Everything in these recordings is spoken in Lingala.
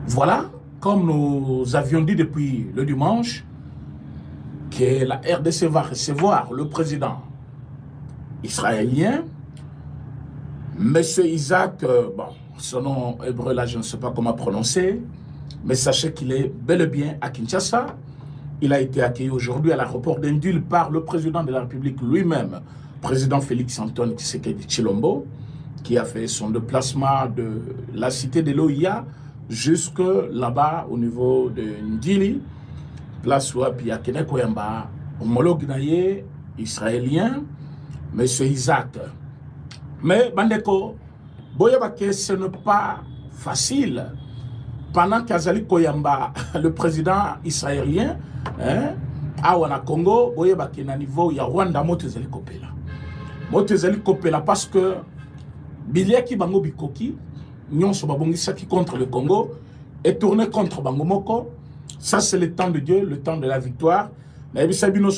Voilà, comme nous avions dit depuis le dimanche, que la RDC va recevoir le président israélien, M. Isaac, bon, son nom hébreu là, je ne sais pas comment prononcer, mais sachez qu'il est bel et bien à Kinshasa. Il a été accueilli aujourd'hui à l'aéroport d'Indul par le président de la République lui-même, président Félix Antoine Tshisekedi Tshilombo, qui a fait son déplacement de la cité de l'OIA jusque là-bas au niveau de Ndili, place où il y a Kenekoyamba, homologue israélien, M. Isaac. Mais, Bandeko, Boyabake, ce n'est pas facile. Pendant qu'Azali Koyamba, le président israélien, Awana Congo, Boyabake, na niveau, il y a Rwanda, Motezali Kopela. Motezali Kopela parce que Biliaki Bango Bikoki, Nyonso Babongisaki contre le Congo, est tourné contre Bangomoko. Ça, c'est le temps de Dieu, le temps de la victoire. C'est-à-dire,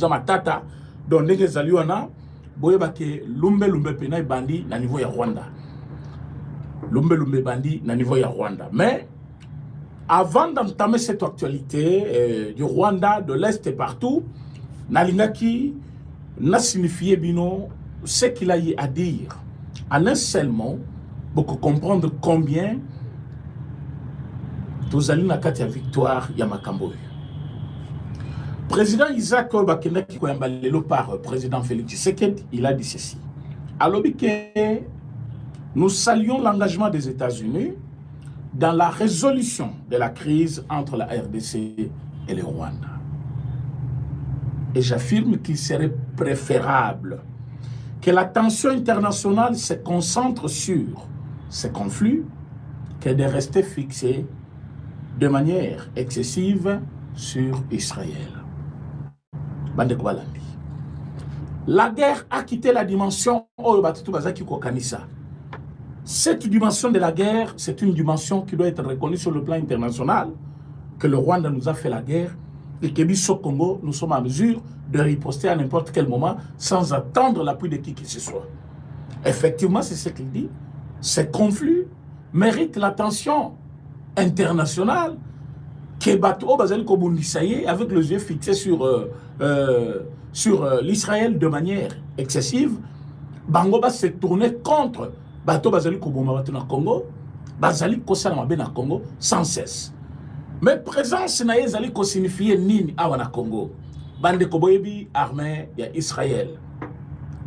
Matata, donc, Boyebake, Lumbe Pena Bandi, na niveau ya Rwanda. Lumbe Bandi, na niveau ya Rwanda. Mais, avant d'entamer cette actualité du Rwanda, de l'Est et partout, Nalingaki n'a signifié bino ce qu'il a eu à dire. En un seul mot, pour comprendre combien Tozali Nakati a victoire Yamakambo. Président Isaac Bakenaki Koyambalelo par président Félix Tshisekedi, il a dit ceci. Alors que nous saluons l'engagement des États-Unis dans la résolution de la crise entre la RDC et le Rwanda. Et j'affirme qu'il serait préférable que la tension internationale se concentre sur ces conflits que de rester fixé de manière excessive sur Israël. La guerre a quitté la dimension cette dimension de la guerre, c'est une dimension qui doit être reconnue sur le plan international, que le Rwanda nous a fait la guerre et que au Congo, nous sommes en mesure de riposter à n'importe quel moment sans attendre l'appui de qui que ce soit. Effectivement, c'est ce qu'il dit. Ces conflits méritent l'attention internationale que Bato Bazali Kobundisaye, avec les yeux fixés sur l'Israël de manière excessive, Bangoba s'est tourné contre Bato Bazali Kobundisaye na Congo, Bazali Kosalamabe na Congo sans cesse. Mais présence na Ezali ko signifie nini awa na Congo. Bande Koboyebi armée ya Israël.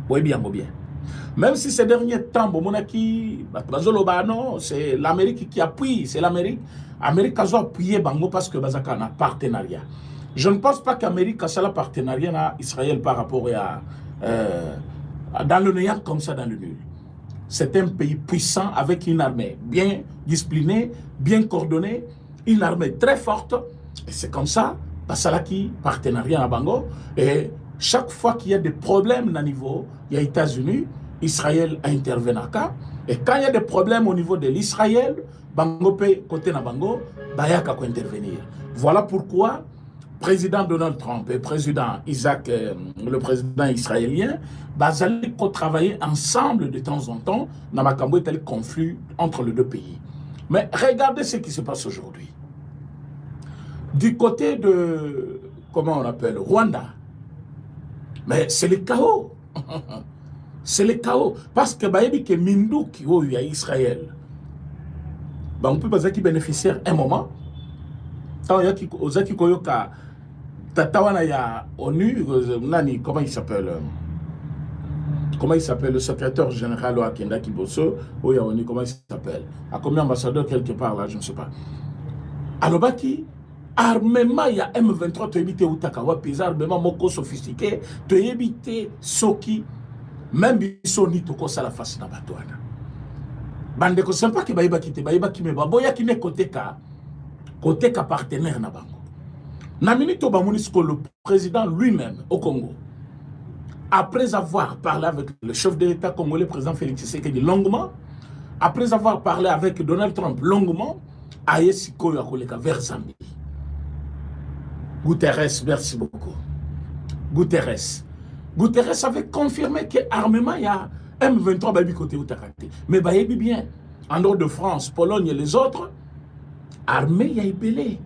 Boyebi yango bien. Même si ces derniers temps, c'est l'Amérique qui appuie, c'est l'Amérique. L'Amérique a appuyé Bango parce que Bazaka a un partenariat. Je ne pense pas qu'Amérique a un partenariat avec Israël par rapport à dans le néant comme ça dans le nul. C'est un pays puissant avec une armée bien disciplinée, bien coordonnée, une armée très forte. Et c'est comme ça, Basalaki, partenariat à Bango. Et chaque fois qu'il y a des problèmes à niveau, il y a les États-Unis, Israël a intervenu. Et quand il y a des problèmes au niveau de l'Israël, Bango peut côté na Bango, Bayaka peut intervenir. Voilà pourquoi président Donald Trump et président Isaac, le président israélien, Bazali ont travaillé ensemble de temps en temps dans Makambo et tel conflit entre les deux pays. Mais regardez ce qui se passe aujourd'hui. Du côté de, comment on appelle, Rwanda, mais c'est le chaos. C'est le chaos. Parce que Bayebi que Mindou qui est à Israël, on peut pas être bénéficiaire un moment. Tatawana ya ONU, comment il s'appelle? Comment il s'appelle? Le secrétaire général au Akenda Kiboso, ou ya ONU, comment il s'appelle? À combien d'ambassadeurs quelque part là, je ne sais pas. Alors, Baki, armement, il y a M23, tu évites Utakawa, puis armement moko sophistiqué, tu évites Soki, même Bissoni, tu as la face dans Batouana. Bande ko sympa que Baïba quitte, Baïba qui me baboya qui n'est côté ka partenaire na bango. Na minute le président lui-même au Congo, après avoir parlé avec le chef de l'État congolais, le président Félix Tshisekedi longuement, après avoir parlé avec Donald Trump longuement, Aye Siko Yakoleka vers Zambie. Guterres, merci beaucoup. Guterres avait confirmé que l'armement, il y a M23 baby côté Utakate. Mais bayebi bien, en dehors de France, Pologne et les autres, armée, il y a Ibélé,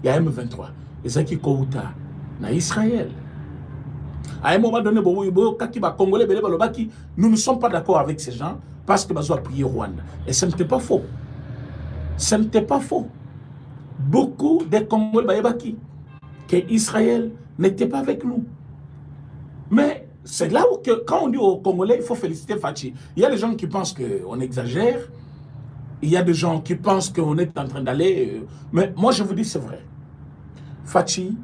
il y a M23. Et ça qui Kouta, na Israël. À un moment donné, Congolais, nous ne sommes pas d'accord avec ces gens parce que nous avons appuyé Rwanda. Et ce n'était pas faux. Ce n'était pas faux. Beaucoup des Congolais, que Israël n'était pas avec nous. Mais c'est là où, quand on dit aux Congolais, il faut féliciter Fachi. Il y a des gens qui pensent qu'on exagère. Il y a des gens qui pensent qu'on est en train d'aller... mais moi, je vous dis, c'est vrai. Fachi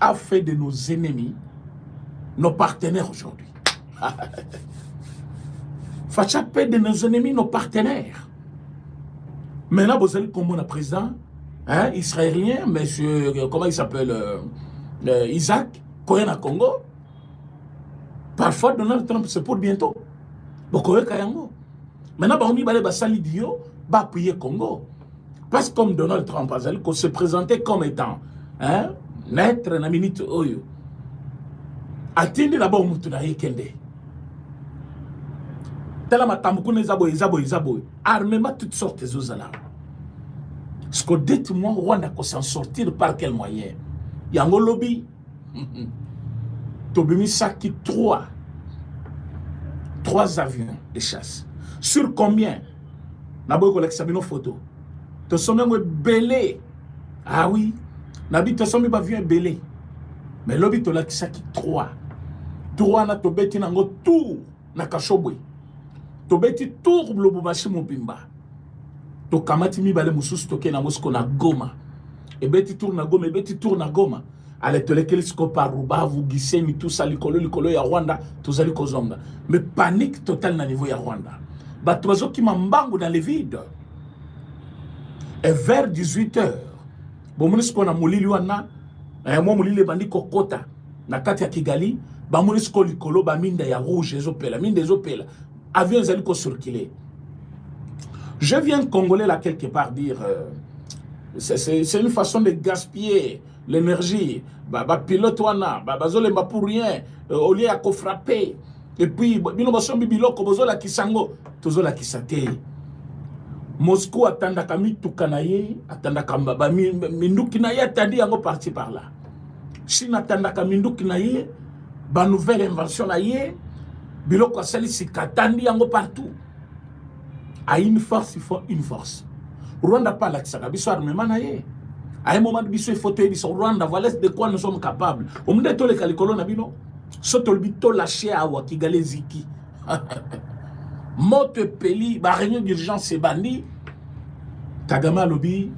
a fait de nos ennemis nos partenaires aujourd'hui. Fachi a fait de nos ennemis nos partenaires. Maintenant, vous allez comme mon président hein, israélien, monsieur, comment il s'appelle, Isaac, Koyana Congo. Parfois, Donald Trump, c'est pour bientôt. Bokoye Kayango. Maintenant, on va aller Salidio, va appuyer Congo. Parce que comme Donald Trump, il se présentait comme étant hein, maître na minute oyo. Atteindre d'abord Moutunaye Kende. Tellement Tamboukouné Zaboy. Armement toutes sortes de choses là. Ce que dites-moi, Rwanda peut s'en sortir par quel moyen? Yango lobby. Tobimi Saki 3 avions de chasse. Sur combien? Naboy Kolexabino photo. Te sommes belé. Ah oui. Nabi te sommes avions belé. Mais lobby to Saki 3 na tobeti nango tour na Kashobwe. Tobeti tour Lobumbashi Mobimba. To kamati mibale mususu toke na Mosco na Goma. Et beti tour na Goma, et beti tour na Goma. Ale tolekelisco par Rubavu, Giseni, tout ça, likolo ya Rwanda, tout ça likozonga. Mais panique totale na niveau ya Rwanda. Batoazo qui m'embango dans les vides. Et vers 18h, bon munisco na mulili wana, moi mulili bandi kokota, na kati ya Kigali, ba munisco likolo ba minda ya rouge ezopela, minda ezopela. Avion zaliko circuler. Je viens congolais là quelque part dire c'est une façon de gaspiller l'énergie. Bah pilote wana, bazolemba pour rien au lieu à frapper. Et puis bino basombi biloko bozola kisango, tozola kisate. Moscou atandaka mituka na ye, atandaka ba minduki na ye atandi yango parti par là. Chine atandaka minduki na ye, ba nouvelle invention na ye, biloko asali sikatandi yango partout. À une force, il faut une force. Rwanda pas l'accès, biso armement na ye. À un moment biso il faut te dire Rwanda voilà de quoi nous sommes capables. Au monde de les calicolo na bino, soto bito lâché à wa Kigali ziki. Mote peli, ba réunion d'urgence c'est bandi. Kagame lobby,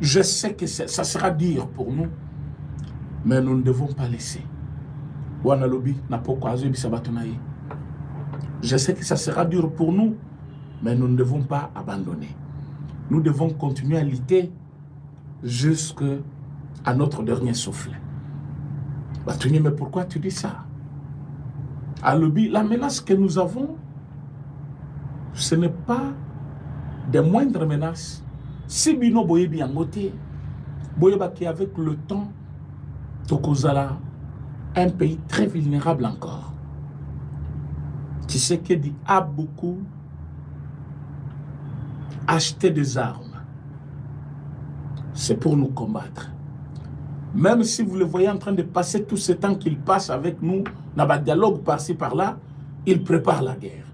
je sais que ça sera dur pour nous, mais nous ne devons pas laisser. Wana lobby n'a pas quoi bisabatonaye. Je sais que ça sera dur pour nous, mais nous ne devons pas abandonner. Nous devons continuer à lutter jusqu'à notre dernier souffle. Batuni, mais pourquoi tu dis ça? À lobby, la menace que nous avons, ce n'est pas des moindres menaces. Si Bino Boyebi Angote, Boyeba qui avec le temps, Tokozala, un pays très vulnérable encore. Tu sais que dit a beaucoup acheter des armes. C'est pour nous combattre. Même si vous le voyez en train de passer tout ce temps qu'il passe avec nous, dans un dialogue par-ci par-là, il prépare la guerre.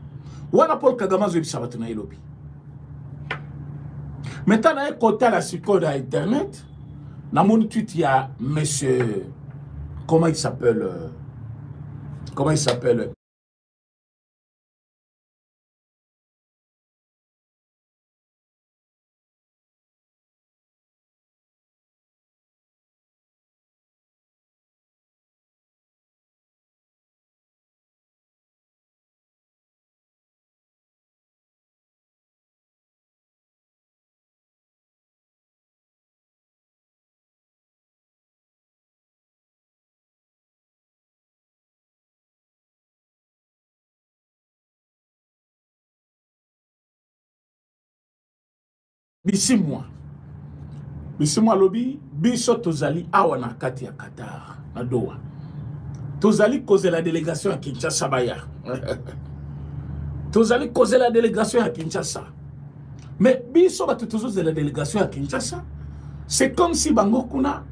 Wana Paul Kagame zo bisabatuna ilobi. Maintenant, à un côté, la psychose à Internet, dans mon tweet, il y a monsieur, comment il s'appelle, Bisimwa lobby, biso tozali awana kati ya Qatar, na Doha. Tozali causer la délégation à Kinshasa baya. Tozali causer la délégation à Kinshasa. Mais biso ba toujours de la délégation à Kinshasa. C'est comme si bango kuna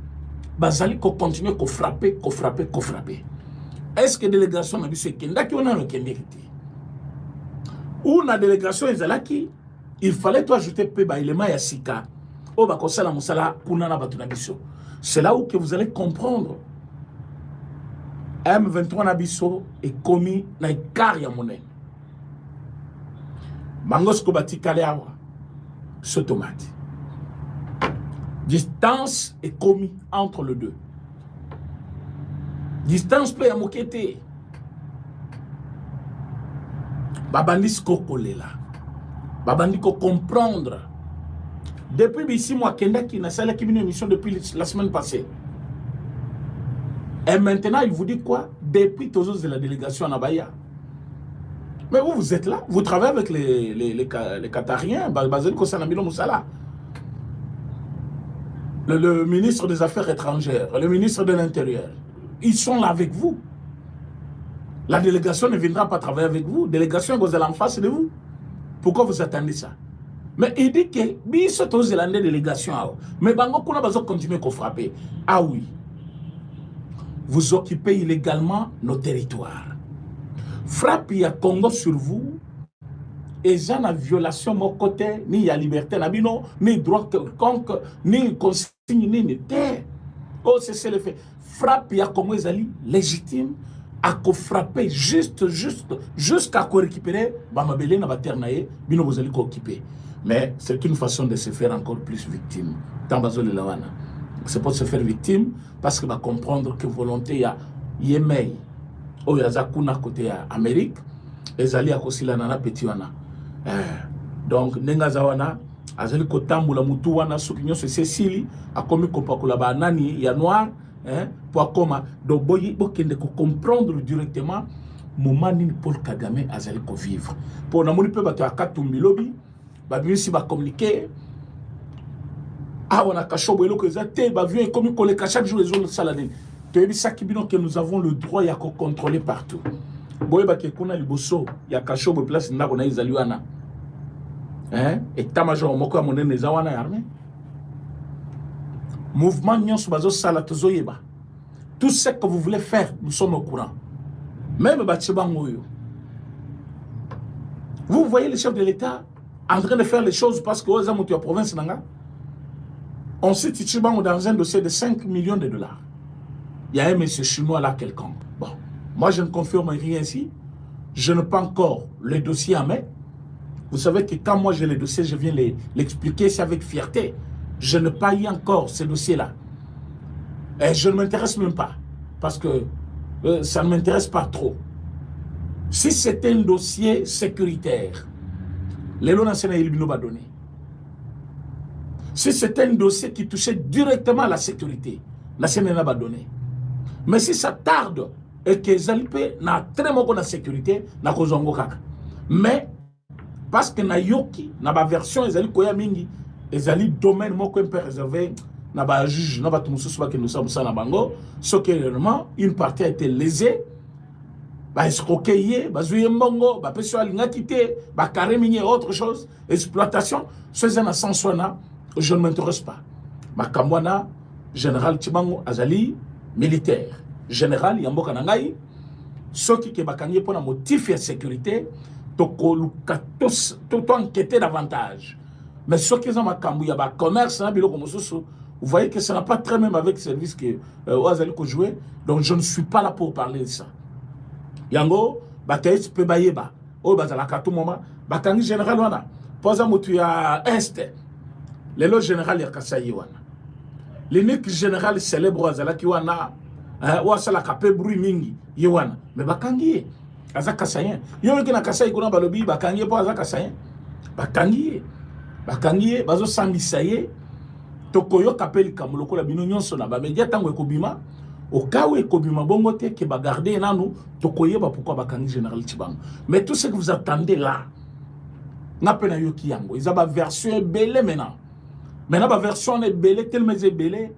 bazali ko continuer ko frapper. Est-ce que délégation na biso kenda ki ona no kendekiti? Ou na délégation ezalaki, il fallait toi ajouter peu ba élément ya sika. O ba kosala musala kuna na batu na biso. C'est là où que vous allez comprendre. M23 na biso est commis na ikar ya monene. Mangos ko batikale awa. Sotomati. Distance est commis entre les deux. Distance peut y amokete. Babandis ko kolela. Babandi ko comprendre. Depuis 6 mois, Kenda qui n'a pas une émission depuis la semaine passée. Et maintenant, il vous dit quoi? Depuis tous de la délégation à Abaya. Mais vous êtes là, vous travaillez avec les Qatariens, le ministre des Affaires étrangères, le ministre de l'Intérieur. Ils sont là avec vous. La délégation ne viendra pas travailler avec vous. La délégation, vous allez en face de vous. Pourquoi vous attendez ça? Mais il dit que biso tous les délégation. Mais bango kuna bazo continuer à frapper. Ah oui. Vous occupez illégalement nos territoires. Frappe ya Congo sur vous. Et j'en a violation mon côté, ni la liberté, ni droit quelconque, ni consigne, ni terre. Oh, c'est le fait. Frappe ya Congo ezali légitime à ko frapper jusqu'à ko récupérer bamabele na terre naé, bino vous allez ko occuper. Mais c'est une façon de se faire encore plus victime. C'est pour se faire victime parce que va comprendre que volonté ya yemei o ya zakuna côté ya Amérique ezali akosila na petit wana. Donc nenga zawana azali kotambula mutu wana sokinyo se Cécile akomi kopakula ba nani ya noir pour comment donc boyi bokende ko comprendre directement moment ni Paul Kagame azali ko vivre pour na moni pe bato akatumbi lobi ba bisi ba communiquer on a kashobo eloko ezate ba vieux comme koleka chaque jour les autres saladin te bisa kibino que nous avons le droit ya ko contrôler partout boye ba ke kuna liboso ya kashobo place ndako na izali wana état-major moko ya monene za wana ya armée mouvement nyonso bazo sala tozoyeba tout ce que vous voulez faire nous sommes au courant même Bachibangoyo. Vous voyez le chef de l'État en train de faire les choses parce que aux la province nanga on cite Tchibango dans un dossier de 5 millions de dollars. Il y a un monsieur chinois là quelconque. Bon, moi je ne confirme rien ici. Je n'ai pas encore le dossier en main. Vous savez que quand moi j'ai le dossier, je viens l'expliquer, c'est avec fierté. Je n'ai pas eu encore ce dossier-là. Et je ne m'intéresse même pas. Parce que ça ne m'intéresse pas trop. Si c'était un dossier sécuritaire, les lois nationales il va donner. Si c'était un dossier qui touchait directement à la sécurité, la nationale va donner. Mais si ça tarde et que Zalipé n'a très beaucoup de sécurité, n'a pas kaka. Mais parce que na yoki, na ba version ezali koya mingi, ezali domaine moko un peu réservé, na ba juge, na ba tumususu ba que nous sommes ça na bango, ce que réellement une partie a été lésée, ba escroquer, ba zouye mbongo, ba peso alinga kité, ba carré minier autre chose, exploitation, ce zana sans sona, je ne m'intéresse pas. Ma kamwana général Tibango Azali militaire, général Yamboka Nangai, ceux qui bakangi pour un motif de sécurité, tout enquêter davantage. Mais ceux qui ont un commerce, vous voyez que ça n'a pas très même avec le service que Azali ko jouer. Donc je ne suis pas là pour parler de ça. Yango, bataille peut bayeba. Oh bazala katou moment, bakangi général wana. Posa mutu ya est. Le lot général ya kasayi wana. L'unique général célèbre azala ki wana. Wa sala kapé bruit mingi yewana. Mais bakangi azaka sayen. Yo ki na kasayi kuna balobi bakangi po azaka sayen. Bakangi bazo samisaye. Tokoyo kapeli kamuloko la bino nyonso na ba media tango ekobima. Au cas où ekobima bongo te ke ba garder nanu tokoyeba pourquoi bakangi général Tchibango. Mais tout ce que vous attendez là, n'a pas yoki yango. Ils ont la version belé maintenant. Maintenant, la version est belé, tellement est belé.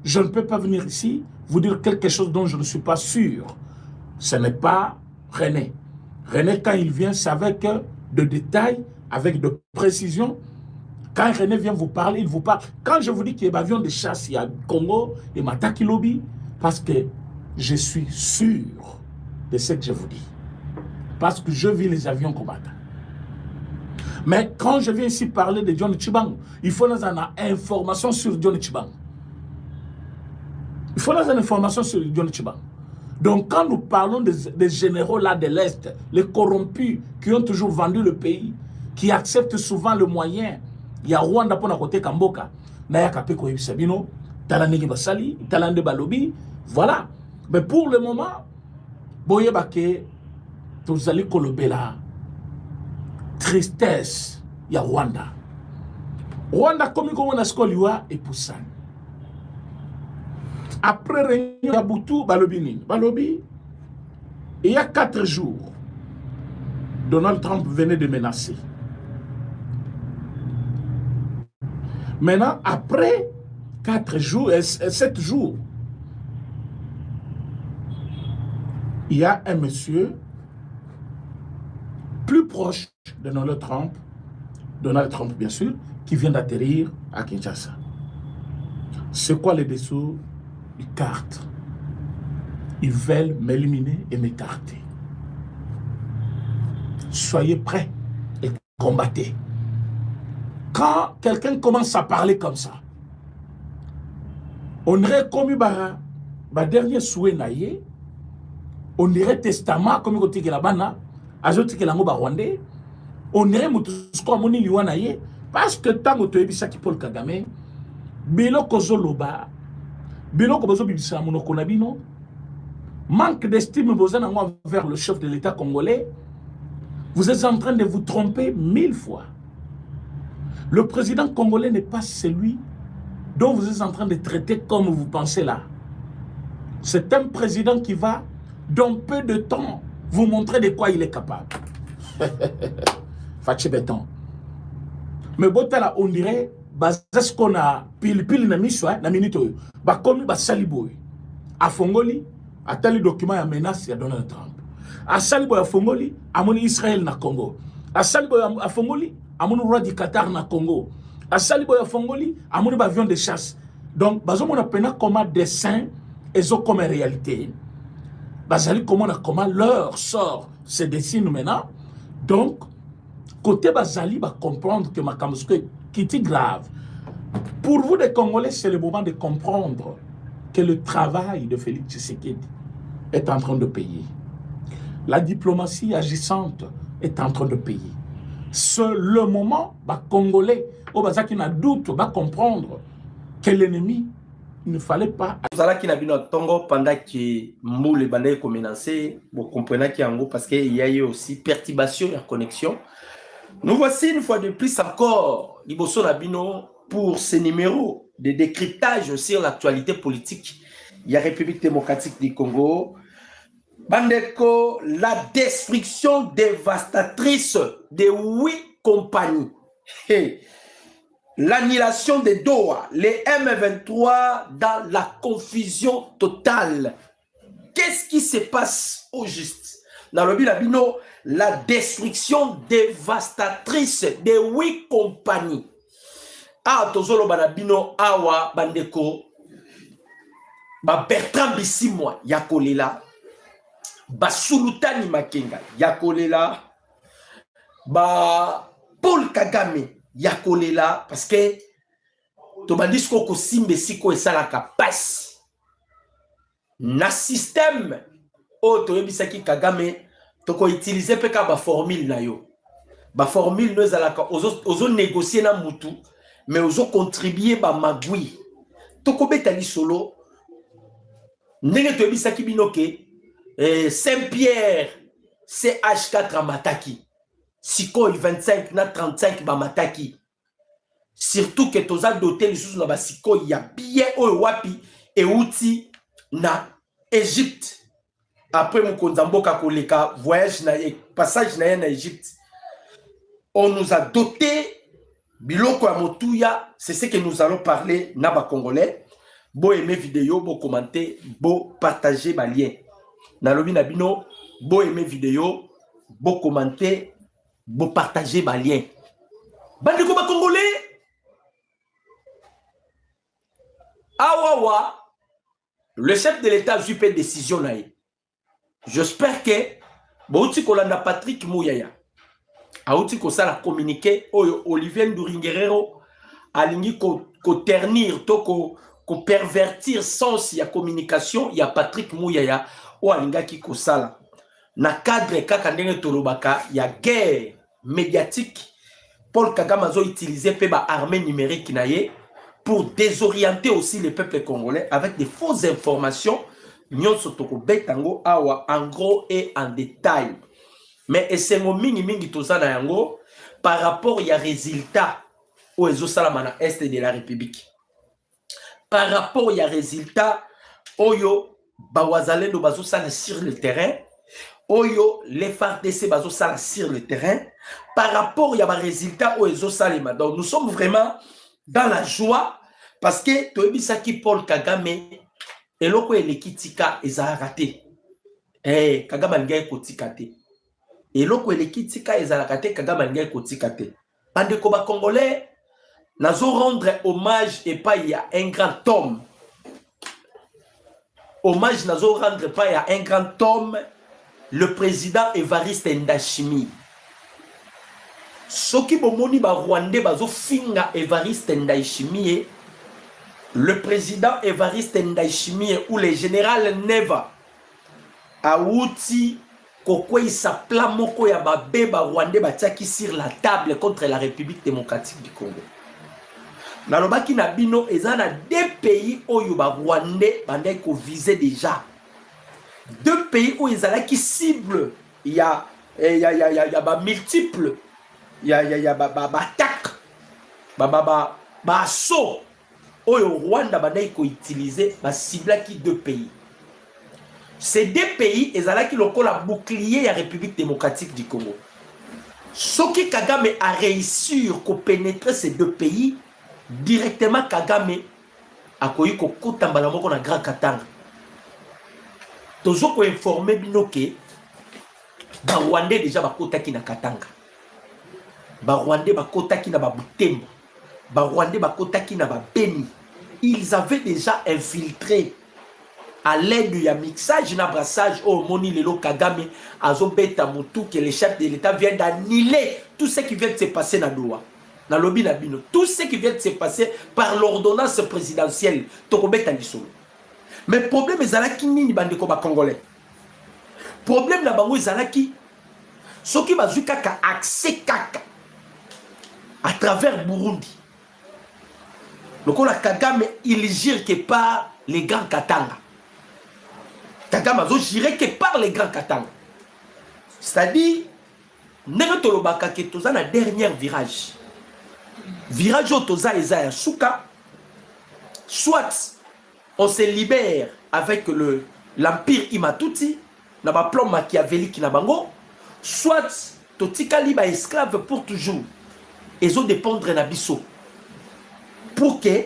Je ne peux pas venir ici vous dire quelque chose dont je ne suis pas sûr. Ce n'est pas René. René, quand il vient, c'est avec de détails, avec de précision. Quand René vient vous parler, il vous parle. Quand je vous dis qu'il y a un avion de chasse, il y a Congo et Mataki Lobby, parce que je suis sûr de ce que je vous dis. Parce que je vis les avions combattants. Mais quand je viens ici parler de John Tshibang, il faut nous avoir information sur John Tshibang. Il faut nous avoir information sur John Tshibang. Donc quand nous parlons des généraux là de l'Est, les corrompus qui ont toujours vendu le pays, qui acceptent souvent le moyen, il y a Rwanda pour côté Kamboka, Naya Kapeko Sabino, Talandé Basali, Talandé Balobi, voilà. Mais pour le moment, Boye Bake, Tozali Kolobela, tristesse, il y a Rwanda. Rwanda, comme on a scoliwa et Poussan. Après réunion à Boutou, Balobi, il y a 4 jours, Donald Trump venait de menacer. Maintenant, après 4 jours, 7 jours, il y a un monsieur plus proche de Donald Trump bien sûr, qui vient d'atterrir à Kinshasa. C'est quoi les dessous des cartes? Ils veulent m'éliminer et m'écarter. Soyez prêts et combattez. Quand quelqu'un commence à parler comme ça, on dirait comme ma dernier souhait naïe, on dirait testament comme on dit que la bana, ajoute que la moba rwandais, on dirait mutusko amoni liwa naïe, parce que tant que tu es bisaki Paul Kagame, bilo kozoloba, bilo kobozo bibisa monoko na bino, manque d'estime vers le chef de l'État congolais, vous êtes en train de vous tromper 1000 fois. Le président congolais n'est pas celui dont vous êtes en train de traiter comme vous pensez là. C'est un président qui va, dans peu de temps, vous montrer de quoi il est capable. Fatché béton. Mais botala on dirait, ce qu'on a pile na miswa na minute ba komi ba saliboy. A Fongoli, a tali document ya menace ya Donald Trump. A saliboy a Fongoli, a mon Israël na Congo. A saliboy a Fongoli, à mon roi du Qatar na Congo. À Salibo ya Fongoli, à mon avion de chasse. Donc, bazo a pena comme dessin et zo comme réalité. Bazali comment leur sort se dessine maintenant. Donc, côté Bazali va comprendre que ma camusque qui est grave. Pour vous les Congolais, c'est le moment de comprendre que le travail de Félix Tshisekedi est en train de payer. La diplomatie agissante est en train de payer. C'est le moment, bah, Congolais, au Baza qui n'a doute, va comprendre que l'ennemi, il ne fallait pas. Vous allez qui n'a bien Tongo pendant que Moule Bandai commencé, vous comprenez qu'il y a un gros parce qu'il y a eu aussi perturbation et connexion. Nous voici une fois de plus encore, Liboso Nabino, pour ce numéro de décryptage sur l'actualité politique. Il y a République démocratique du Congo. Bandeko, la destruction dévastatrice de 8 compagnies. Hey. L'annulation de Doha, les M23 dans la confusion totale. Qu'est-ce qui se passe au juste? Dans le Bilabino, la destruction dévastatrice de 8 compagnies. Ah, Tozolo Banabino, Awa, Bandeko, Bertrand Bissimo, Yakolela. Sultani Makenga Yakolela, Paul Kagame Yakolela, parce que Tobandisco Kosimbe Siko et Salaka passe na système Toyebisaki Kagame toko utiliser peka ba formule na yo. Ba formule no zalaka ozo négocier na mutu mais ozo contribuer ba magui. Toko betali solo ndenge Toyebisaki binoke Saint-Pierre, CH4 à Mataki. Sikoi 25 na 35 ba Mataki. Surtout que toza doté les sous na ba Sikoi ya billet o wapi et outi na Égypte. Après mon konzamboka koleka voyage na passage na Égypte. on nous a doté biloko ya motuya, c'est ce que nous allons parler naba congolais. Bo aimer vidéo, bo commenter, bo partager ba lien. Nalobi na bino, bo aimer vidéo, bo commenter, bo partager ba lien. Bandeko ba congolais. Awawa, le chef de l'État a fait décision là. J'espère que Bouti Kolanda Patrick Mouyaya Aouti Kosala communiqué Olivier Nduringuerero alingi ko ternir to ko pervertir sens ya communication ya Patrick Mouyaya o alinga ki kosala na cadre kaka ndenge tolobaka ya guerre médiatique. Paul Kagame a utilisé ba armée numérique na ye pour désorienter aussi le peuple congolais avec des fausses informations. En gros et en détail. Mais c'est mon mingi tozana yango par rapport à résultat aux Ezosalamana Est de la République. Par rapport à résultat oyo bawazalendo bazosala sur le terrain, oyo les FARDC bazosala sur le terrain, par rapport à résultat aux Ezosalema. Donc nous sommes vraiment dans la joie parce que toebisaki Paul Kagame et loko elekitika eza raté. Kagame ngai kotika te. Et loko elekitika eza raté Kagame ngai kotika te. Bandeko ba congolais, nazo rendre hommage et pas il y a un grand homme. Hommage nazo rendre pas il y a un grand homme, le président Évariste Ndayishimiye. Soki bomoni ba Rwandais bazo finga Évariste Ndayishimiye. Le président Évariste Ndayishimiye ou le général Neva Aouti Kokwei sa plan moko ya babeba Rwandais batiaki sur la table contre la République démocratique du Congo. Nalobaki na bino ezana deux pays oyo ba Rwandais bandai ko viser déjà. Deux pays où ils allaient qui cible il y a ba multiple ba attaque ba assaut. Au Rwanda, il faut utiliser la cible qui deux pays. Ces deux pays, ils ont qui la bouclier la République démocratique du Congo. Ce qui Kagame a réussi à pénétrer ces deux pays, directement Kagame a koyi ko kotamba moko na Grand Katanga. Toujours ko informer binoke ba Rwandais déjà ba kotaki na Katanga. Ba Rwandais ba kotaki na ba Butembo. Rwandais bakotaki na ba Beni. Ils avaient déjà infiltré à l'aide du mixage na brassage au moni lelo Kagame azobeta mutu que le chef de l'État vient d'annuler tout ce qui vient de se passer na Doha. Na lobi na bino, tout ce qui vient de se passer par l'ordonnance présidentielle tokobeta lisolo. Mais problème ezalaki nini bandeko ba congolais. Problème na bango ezalaki soki bazui kaka accès kaka à travers Burundi. Donc on a Kagame, il gire que par les grands Katanga. Kagame a géré que par les grands Katanga. C'est-à-dire, nous avons un dernier virage. Virage au Toza et Zaya Souka. Soit on se libère avec l'empire Imatuti, n'a pas plan machiavélique na bango, soit Totika liba esclave pour toujours. Et ont dépendre na biso. Pour que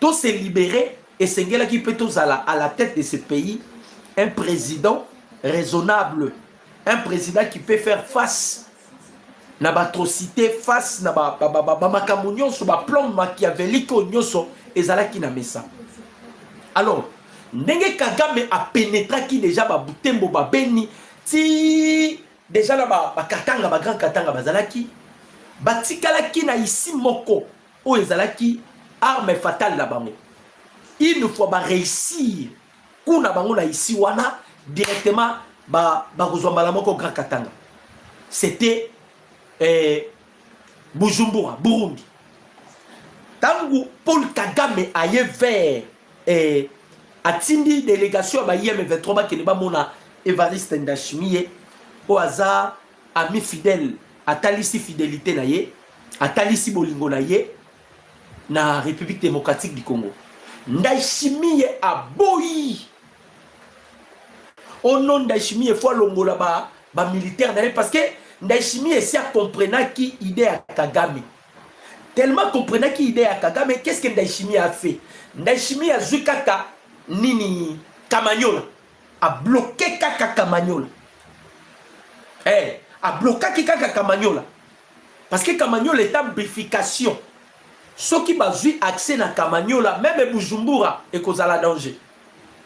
tout se libérer et Sengela qui peut à la tête de ce pays, un président raisonnable, un président qui peut faire face à l'atrocité, face à la sur le plan machiavélique, et Zalaki na messa. Alors, Ndenge Kagame a pénétré qui déjà Butembo, Beni, ti déjà là Katanga, Grand Katanga, Bazalaki, Batikalaki na ici Moko, ou Ezalaki. Arme fatale là-bas. Il nous faut réussir. Kuna bango na ici wana directement au Grand Katanga. C'était Bujumbura, Burundi. Tangu Paul Kagame aille vers atindi délégation ba IM23 qui n'est pas mona Évariste Ndayishimiye au hasard ami fidèle atalisi fidélité na ye atalisi bolingo na ye na République démocratique du Congo. Ndayishimiye a boyi. Au nom Ndayishimiye faut longola ba militaire parce que Ndayishimiye esi comprenaki idée à Kagame. Tellement comprenaki idée à Kagame, qu'est-ce que Ndayishimiye a fait? Ndayishimiye a zui kaka nini Kamanyola. A bloqué kaka Kamanyola. A bloqué kaka Kamanyola. Parce que Kamanyola est en bifurcation. Ceux qui ont accès à Kamanyola, même Bujumbura, et cause à la danger.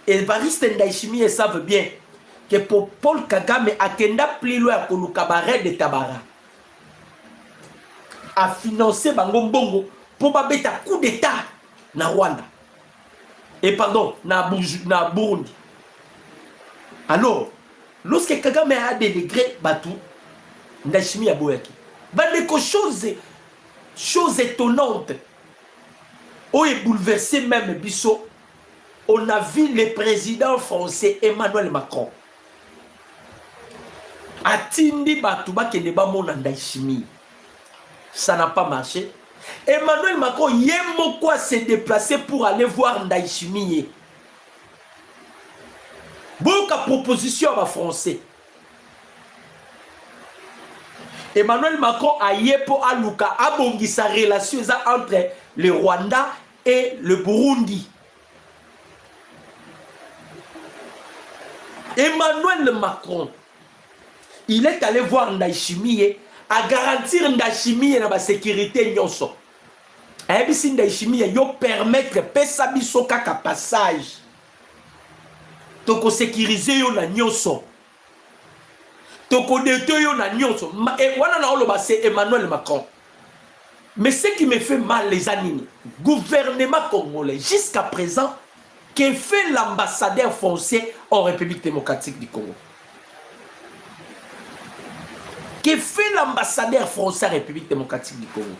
Et Evariste Ndayishimiye savent bien que pour Paul Kagame, Akenda plus loin que le cabaret de Tabara a financé Bango Mbongo pour battre un coup d'État na Rwanda. Et pardon, na Burundi. Alors, lorsque Kagame a délégué Batu, Ndayishimiye a boyaki. Bandeko chose étonnante. On est bouleversé même Bissot. On a vu le président français Emmanuel Macron. Atindi Batouba qui n'est pas mon Ndayishimiye. Ça n'a pas marché. Emmanuel Macron yemo quoi s'est déplacé pour aller voir Ndayishimiye. Beaucoup de propositions à français. Emmanuel Macron a yepo aluka abongi sa relation entre le Rwanda et le Burundi. Emmanuel Macron, il est allé voir Ndayishimiye à garantir Ndayishimiye na ba sécurité nyonso. Ebisi Ndayishimiye yo permettre pesa biso kaka passage. Toko sécuriser yo na nyonso. Toko détruire yo na nyonso. Et wana na oloba c'est Emmanuel Macron. Mais ce qui me fait mal les animes, gouvernement congolais jusqu'à présent, que fait l'ambassadeur français en République démocratique du Congo? Que fait l'ambassadeur français en République démocratique du Congo?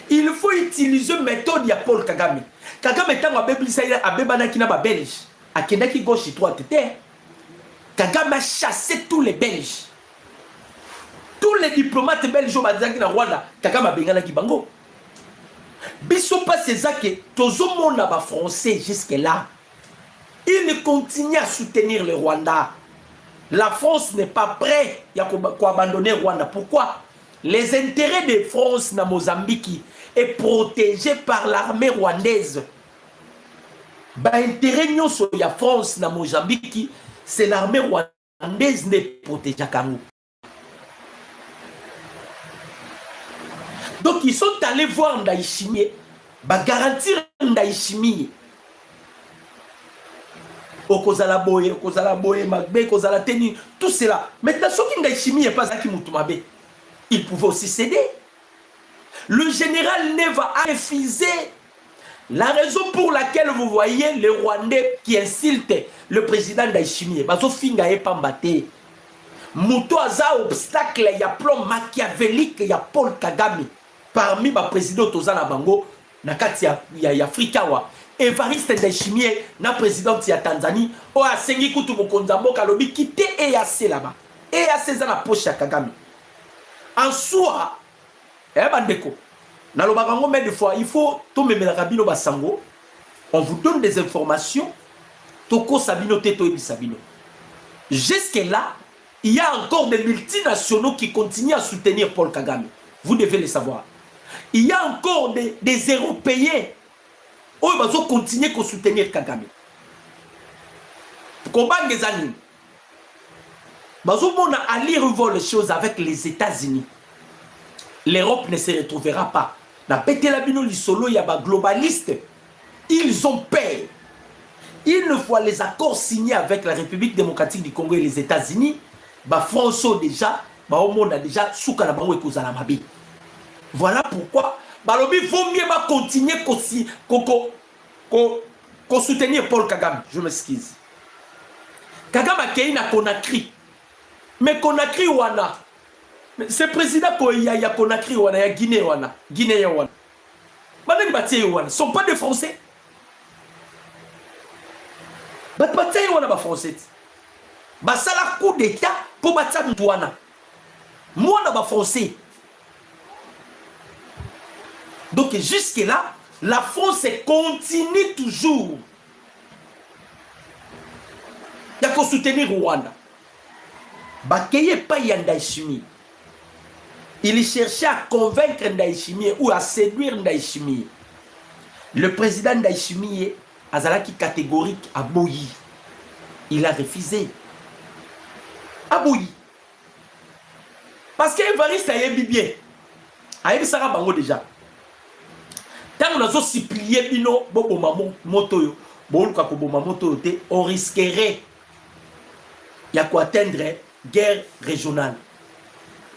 Il faut utiliser une méthode de Paul Kagame. Kagame est en Abébana na Belge. À Kendaki gauche et droite. Kagame a chassé tous les Belges. Tous les diplomates belges au Rwanda. Kagame a bengana ki bango. Biso pas ces que tous monde na français jusque là. Il continue à soutenir le Rwanda. La France n'est pas prête à abandonner le Rwanda. Pourquoi? Les intérêts de France na Mozambique est protégé par l'armée rwandaise. L'intérêt de la France na Mozambique, c'est l'armée rwandaise qui protège Kango. Donc ils sont allés voir Ndayishimiye, garantir Ndayishimiye. Okozala boye, magbe, kozala teni, tout cela. Maintenant, ce qui Ndayishimiye n'est pas ça qui moutumabe. Il pouvait aussi céder. Le général Neva a refusé. La raison pour laquelle vous voyez les Rwandais qui insultent le président Ndayishimiye, bazo finga e pambate. Muto aza obstacle, il y a plan machiavélique, il y a Paul Kagame. Parmi les présidents Tozana Bango, nakati ya Afrikawa. Evariste Ndayishimiye, na président ya Tanzanie, o a sengi kutu mokonzambo kalobi kite EAC là-bas. EAC za na poche ya Kagame. En soi, bandeko, na lo bakango mais des fois, il faut to memela kabino basango. On vous donne des informations. Toko sabino teto ebi sabino. Jusque là, il y a encore des multinationaux qui continuent à soutenir Paul Kagame. Vous devez le savoir. Il y a encore des Européens qui vont continuer à soutenir Kagame. Combat des années. On a allé revoir les choses avec les États-Unis. L'Europe ne se retrouvera pas. Na pété la bino lisolo y a ba globaliste. Ils ont peur. Une fois les accords signés avec la République démocratique du Congo et les États-Unis, ba France déjà, ba au monde a déjà souka na bango ekozala mabi. Voilà pourquoi balobi vaut mieux ba continuer ko soutenir Paul Kagame. Je m'excuse. Kagame a créé na Conakry. Mais Conakry wana. Ce président ko ya Conakry wana ya Guinée wana. Guinée wana. Banani batie wana sont pas des Français. Batie wana ba Français. Ba sala coup d'état pour battre wana. Moi ba Français. Donc jusque là, la France continue toujours à soutenir Rwanda. Bakeye pas Ndayishimiye. Il cherchait à convaincre Ndayishimiye ou à séduire Ndayishimiye. Le président Ndayishimiye, azalaki catégorique à Boyi. Il a refusé. À Boyi. Parce que Evariste a yebi bien. A yebi sara bango déjà. Tant qu'on a supplié bino bobo moto yo, bon ko bobo moto yo te, on risquerait y a quoi atteindre guerre régionale.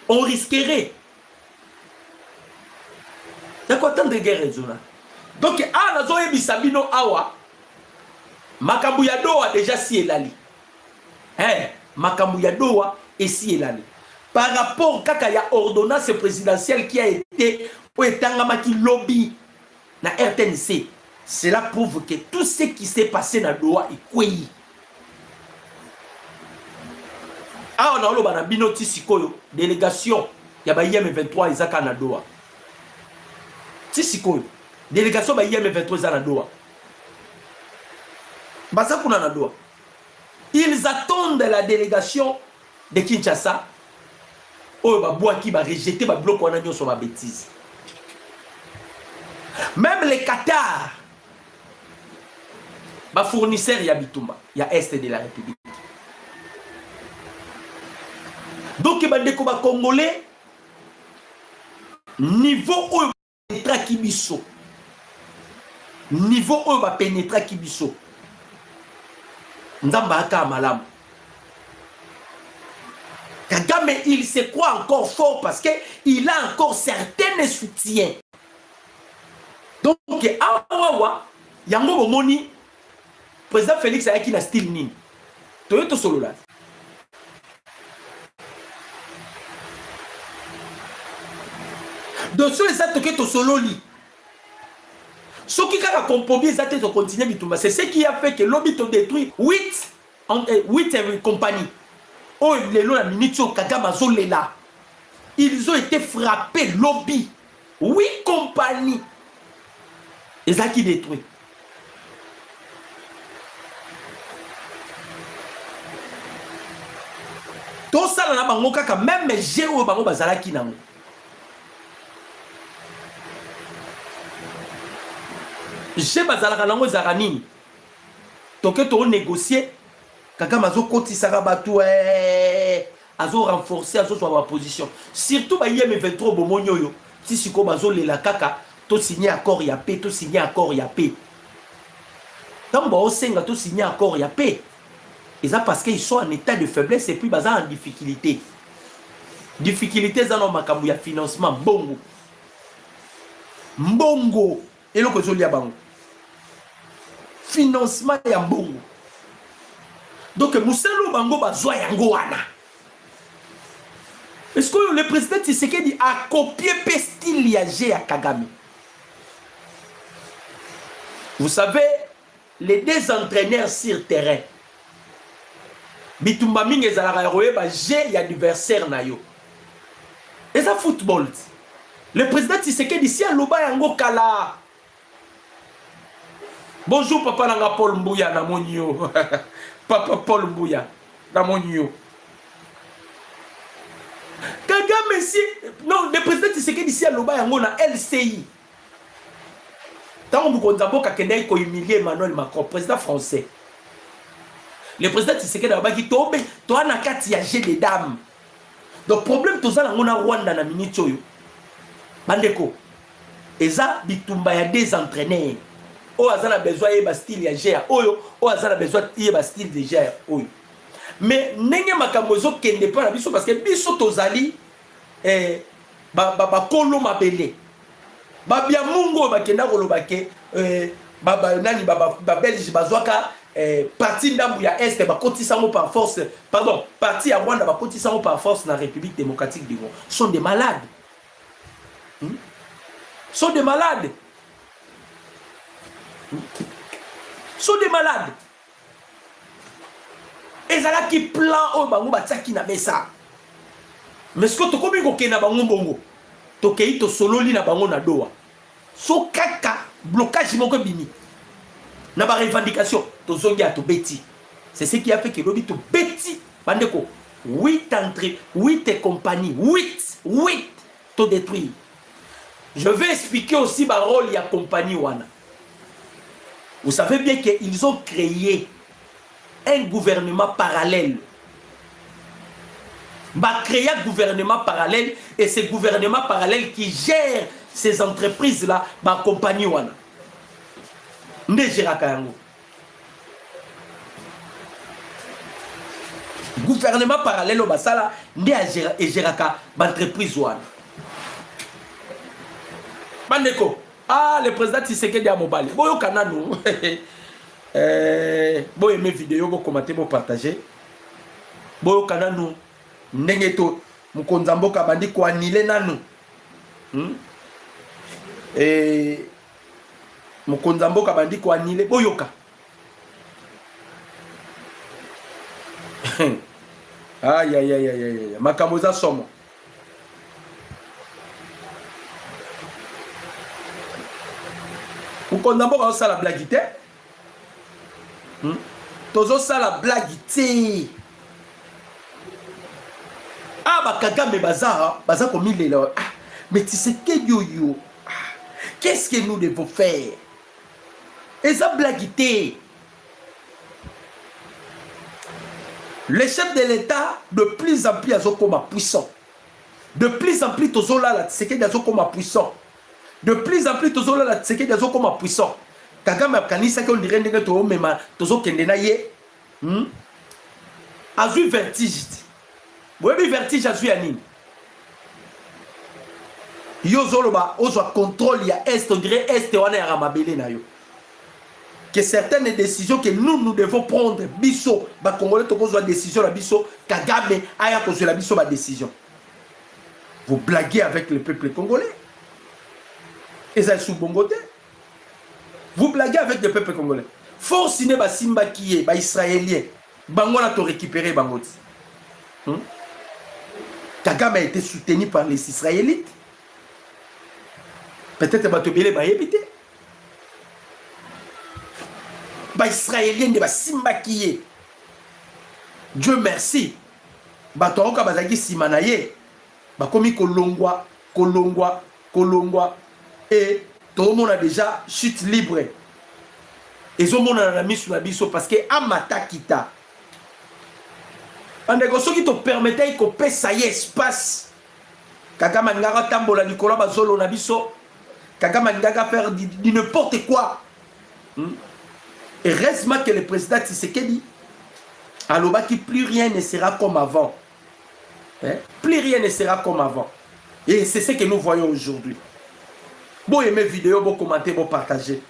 On risquerait. Y a quoi atteindre guerre régionale. Donc a nazo yebi sabino awa makambu ya doa déjà si elali. Makambu ya doa et si elali. Par rapport à la ordonnance présidentielle qui a été au Etangamaki lobby na RTNC, cela prouve que tout ce qui s'est passé dans Doha est quoi. Ah, on a eu une binoti sikoyo délégation ya ba IM23 ezaka na Doha. Tisikoyo délégation ba IM23 za na Doha. Basa kuna na Doha. Ils attendent la délégation de Kinshasa. Oh, bah, bois qui va rejeter, bah, bloc, on a dit sur ma bêtise. Même les Qatar, bah, fournisseur, il y a Bitumba, il y a Est de la République. Donc, il y a des Congolais, niveau où il va pénétrer Kibiso, niveau où il va pénétrer Kibiso, Ndamba Aka Malam. Kagame, il se croit encore fort parce qu'il a encore certains soutiens. Donc, Awawa, Yango Moni, président Félix a qui la style nini. Toyoto solo là. Donc, sur les actes que tu solo li. Ce qui a compromis les actes de continuer Bitumba, c'est ce qui a fait que l'Obit a détruit 8 compagnies. Oh, ils ont été frappés, lobby. 8 compagnies. Et ça qui détruit. Tout ça, même j'ai eu bango bazala qui nango. J'ai bazala nango zarani. Donc tu as négocié. Kaka mazo koti sarabatu azo renforcer azo sur ma position. Surtout ba IM23 bomonyo yo. Si siko bazo lela kaka to signer accord ya paix, to signer accord ya paix. Tant ba osenga to signer accord ya paix. Et ça parce qu'ils sont en état de faiblesse et puis baza en difficulté. Difficulté za no makambu ya financement bongo. Mbongo eloko zo lia bango. Financement ya bongo. Donc, Mousselo Bango Bazoa Yangoana. Est-ce que le président Tshisekedi a copié style Yagé à Kagame? Vous savez, les deux entraîneurs sur terrain, Bitumba Ming et Zalara Roé, j'ai adversaire Nayo. Et ça, football. Le président Tshisekedi, si à Loba Yango Kala. Bonjour, papa Nanga Paul Mbouya, Namonio. Papa Paul Mbouya, dans mon yo. Kagame si. Non, le président Tshisekedi ici à Loba Yango na LCI. Tant que vous avez humilié Emmanuel Macron, président français. Le président Tshisekedi a dit que tu as un cas des dames. Donc, problème, tout ça, on a Rwanda na minute. Bandeko. Et ça, Bitumba y a des entraîneurs. Oh, on a besoin de style de GR. Oh, on a besoin de style de GR. Mais n'engue makamozo kende pas la biso parce que biso tozali kolo mabele. Babia mungo bakenda koloba ke nani Belge bazwaka parti ndambu ya Est bakotisa mo par force. Pardon, parti ya Rwanda bakotisa mo par force na République démocratique du Congo. Sont des malades. Sont des malades. Sont des malades. Et ça là qui plan au bango bataki na mesa. Mais ce que tu komi ko kena bango bongo. To kei to solo li na bango na doa. So kaka blocage moko bini. Na ba revendication to zongi a to beti. C'est ce qui a fait que lobi to beti bandeko 8 entrées, 8 compagnies, 8 tout détruire. Je vais expliquer aussi ma rôle de compagnie Wana. Vous savez bien qu'ils ont créé un gouvernement parallèle. Va créer un gouvernement parallèle et ce gouvernement parallèle qui gère ces entreprises-là, ma compagnie Wana. Ne gère pas yango. Gouvernement parallèle au Basala, ne gère pas l'entreprise Wana. Bandeko, ah, le président Tshisekedi a mobile. Boyo kananu. Boyo aimé vidéo, boyo commenter, boyo partager. Boyo kananu. Nengeto, mukonzambo kabandi ko anile nanu. Mukonzambo kabandi ko anile boyoka. Aïe aïe aïe aïe aïe. Makamoza somo. Mukonzambo ka osala blagite. Tozo sala blagite. Ah, bah, Kagame Baza comme il est là. Ah, mais tu sais que yo. Qu'est-ce que nous devons faire? Et ça blaguité. Les chefs de l'État, de plus en plus, ils ont comme puissant. De plus en plus, ils ont là, c'est qu'ils ont comme puissant. De plus en plus, ils ont là, c'est qu'ils ont comme puissant. Kagame Kanisa, qu'on dirait que tu as même, tu as kendenaye, a vu vertige. Vous avez vertige à Zuyani. Yozoloba, ozo contrôle ya est, on dirait est, on est à Ramabele na yo. Que certaines décisions que nous devons prendre, biso, ba Congolais, to besoin de décision la biso, Kagame, aya cause la biso ba décision. Vous blaguez avec le peuple congolais. Et ça est sous Bongote. Vous blaguez avec le peuple congolais. Force ne ba Simba qui est, ba Israélien, Bangola to récupérer Bangoti. Kagame a été soutenu par les Israélites. Peut-être Batobele va éviter. Les Israéliens de Simba qui est. Dieu merci. Batoroka Bazaki Simanaye. Bakomi Kolongwa. Et tout le monde a déjà chute libre. Et tout le monde a mis sur la biso parce que Amata Kita. Ceux qui te permettent qu'on paie ça y espace. Kagame Ngara Tambola Nicolas Bazolo Nabiso. Kagame Ngara faire du n'importe quoi. Et reste que le président Tshisekedi Aloba qui plus rien ne sera comme avant. Plus rien ne sera comme avant. Et c'est ce que nous voyons aujourd'hui. Bon aimer vidéo, bon commenter, bon partager.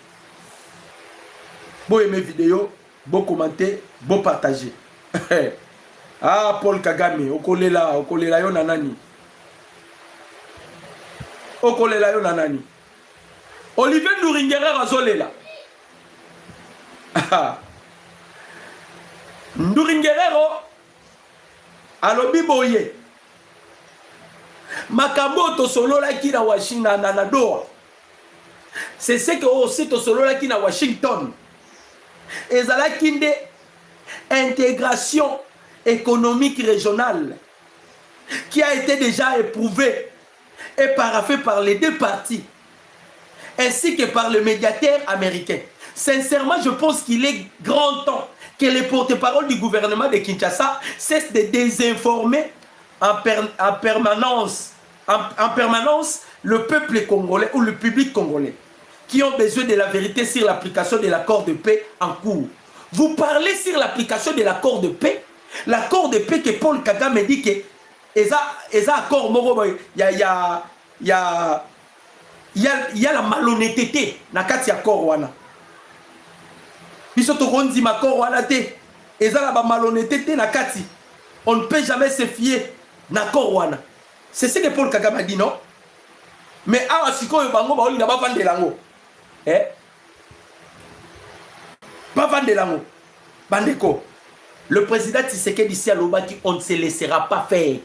Bon aimer vidéo, bon commenter, bon partager. Ah, Paul Kagame, okolela yo nanani. Okolela yo nanani. Olivier Nduringera azolela. Nduringerero alobi boye. Makambo to solola ki na Washington na Doha. C'est ce que aussi to solola ki na Washington. Ezala kinde intégration économique régionale qui a été déjà éprouvée et paraphée par les deux parties ainsi que par le médiateur américain. Sincèrement, je pense qu'il est grand temps que les porte-parole du gouvernement de Kinshasa cessent de désinformer en permanence le peuple congolais ou le public congolais qui ont besoin de la vérité sur l'application de l'accord de paix en cours. Vous parlez sur l'application de l'accord de paix. L'accord de paix que Paul Kagame dit que il y a accord moro, il y a la malhonnêteté dans le accord wana. Biso to kondi makoro wana te. Il y a la malhonnêteté na kati. On ne peut jamais se fier na accord wana. C'est ce que Paul Kagame dit, non? Mais awa sikoyo bango ba oli na ba vande lango. Pas vande lango. Bandeko. Le président Tshisekedi ici à Lobaki, on ne se laissera pas faire.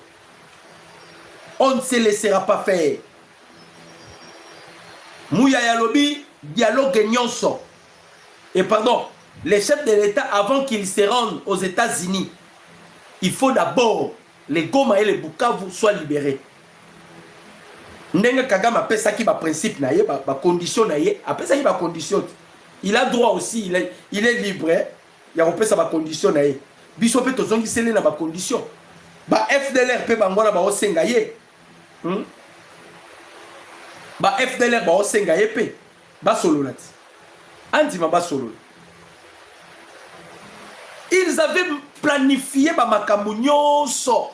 On ne se laissera pas faire. Mouya Yalobi, dialogue nyonso. Et pardon, les chefs de l'État, avant qu'ils se rendent aux États-Unis, il faut d'abord les Goma et les Bukavu soient libérés. Ndenge Kagame apesaki ba principe na ye, ba condition na ye, apesaki ba condition. Il a droit aussi, il est libre. Il y a repesa ba condition na ye. Biso pe tozongi sele na ba condition. Ba FDLR pe bangola ba osenga ye. Ba FDLR ba osenga ye pe. Ba solo lati. Andima ba solo. Ils avaient planifié ba makambo nyonso.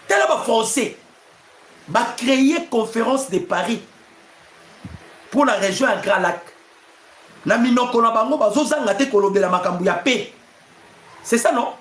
Tel ba français. Va créer conférence de Paris pour la région à Grand Lac. Na minoko na bango bazozanga te kolobela makambo ya paix. C'est ça non?